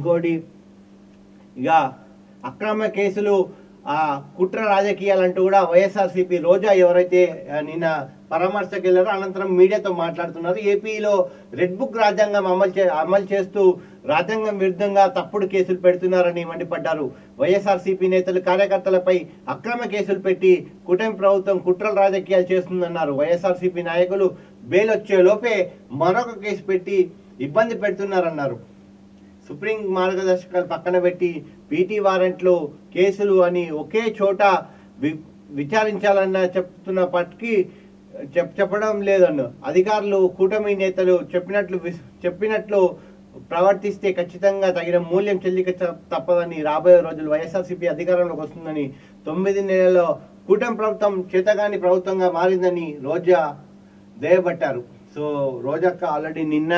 ఇంకోటి ఇక అక్రమ కేసులు కుట్ర రాజకీయాలంటూ కూడా వైఎస్ఆర్సీపీ రోజా ఎవరైతే నిన్న పరామర్శకు వెళ్ళారో అనంతరం మీడియాతో మాట్లాడుతున్నారు. ఏపీలో రెడ్ బుక్ రాజ్యాంగం అమలు చేస్తూ రాజ్యాంగం విరుద్ధంగా తప్పుడు కేసులు పెడుతున్నారని మండిపడ్డారు. వైఎస్ఆర్సీపీ నేతలు కార్యకర్తలపై అక్రమ కేసులు పెట్టి కూటమి ప్రభుత్వం కుట్రల రాజకీయాలు చేస్తుందన్నారు. వైఎస్ఆర్సీపీ నాయకులు బెయిల్ వచ్చే లోపే మరొక కేసు పెట్టి ఇబ్బంది పెడుతున్నారన్నారు. సుప్రీం మార్గదర్శకాలు పక్కన పెట్టి పీటీ వారెంట్లు కేసులు అని ఒకే చోట విచారించాలన్న చెప్తున్నప్పటికీ చెప్పడం లేదన్న అధికారులు కూటమి నేతలు చెప్పినట్లు ప్రవర్తిస్తే ఖచ్చితంగా తగిన మూల్యం చెల్లిక తప్పదని, రాబోయే రోజులు వైఎస్ఆర్సీపీ అధికారంలోకి వస్తుందని, 9 నెలల్లో కూటమి ప్రభుత్వం చేతగాని ప్రభుత్వంగా మారిందని రోజా దయబట్టారు. సో రోజక్క ఆల్రెడీ నిన్న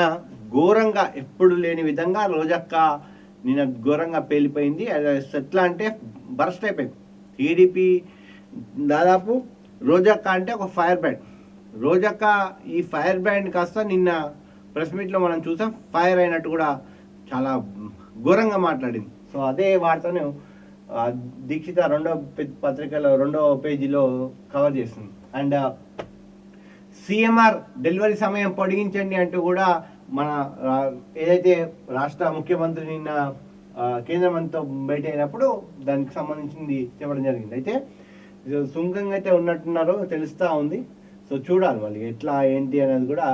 ఘోరంగా ఎప్పుడు లేని విధంగా రోజక్క నిన్న ఘోరంగా పేలిపోయింది. ఎట్లా అంటే బర్స్ట్ అయిపోయింది. టీడీపీ దాదాపు రోజక్క అంటే ఒక ఫైర్ బ్రాండ్. రోజక్క ఈ ఫైర్ బ్రాండ్ కాస్త నిన్న ప్రెస్ మీట్లో మనం చూసాం, ఫైర్ అయినట్టు కూడా చాలా ఘోరంగా మాట్లాడింది. సో అదే వార్తను దీక్షిత పత్రికలో 2వ పేజీలో కవర్ చేస్తుంది. అండ్ సిఎంఆర్ డెలివరీ సమయం పొడిగించండి అంటూ కూడా మన ఏదైతే రాష్ట్ర ముఖ్యమంత్రి నిన్న కేంద్ర మంత్రితో భేటీ అయినప్పుడు దానికి సంబంధించింది చెప్పడం జరిగింది. అయితే సుంకంగా అయితే ఉన్నట్టున్నారో తెలుస్తూ ఉంది. సో చూడాలి మళ్ళీ ఎట్లా ఏంటి అనేది కూడా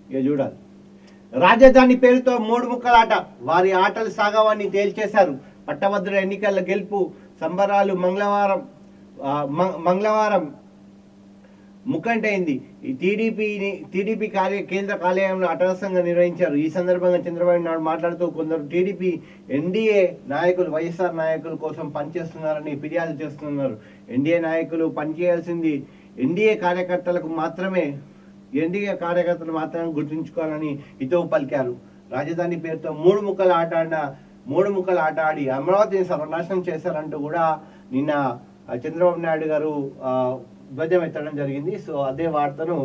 ఇక చూడాలి. రాజధాని పేరుతో 3 ముక్కలాట, వారి ఆటలు సాగవాన్ని తేల్చేశారు. పట్టభద్రుల ఎన్నికల గెలుపు సంబరాలు మంగళవారం ముక్కంటైంది. ఈ టీడీపీ కేంద్ర కార్యాలయంలో అటహాసంగా నిర్వహించారు. ఈ సందర్భంగా చంద్రబాబు నాయుడు మాట్లాడుతూ కొందరు టీడీపీ ఎన్డీఏ నాయకులు వైఎస్ఆర్ నాయకుల కోసం పనిచేస్తున్నారని ఫిర్యాదు చేస్తున్నారు. ఎన్డీఏ నాయకులు పనిచేయాల్సింది ఎన్డీఏ కార్యకర్తలు మాత్రమే గుర్తుంచుకోవాలని హితవు పలికారు. రాజధాని పేరుతో 3 ముక్కల ఆట ఆడి అమరావతిని సర్వనాశనం చేశారంటూ కూడా నిన్న చంద్రబాబు నాయుడు గారు ధ్వజం ఎత్తడం జరిగింది. సో అదే వార్తను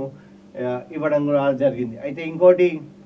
ఇవ్వడం కూడా జరిగింది. అయితే ఇంకోటి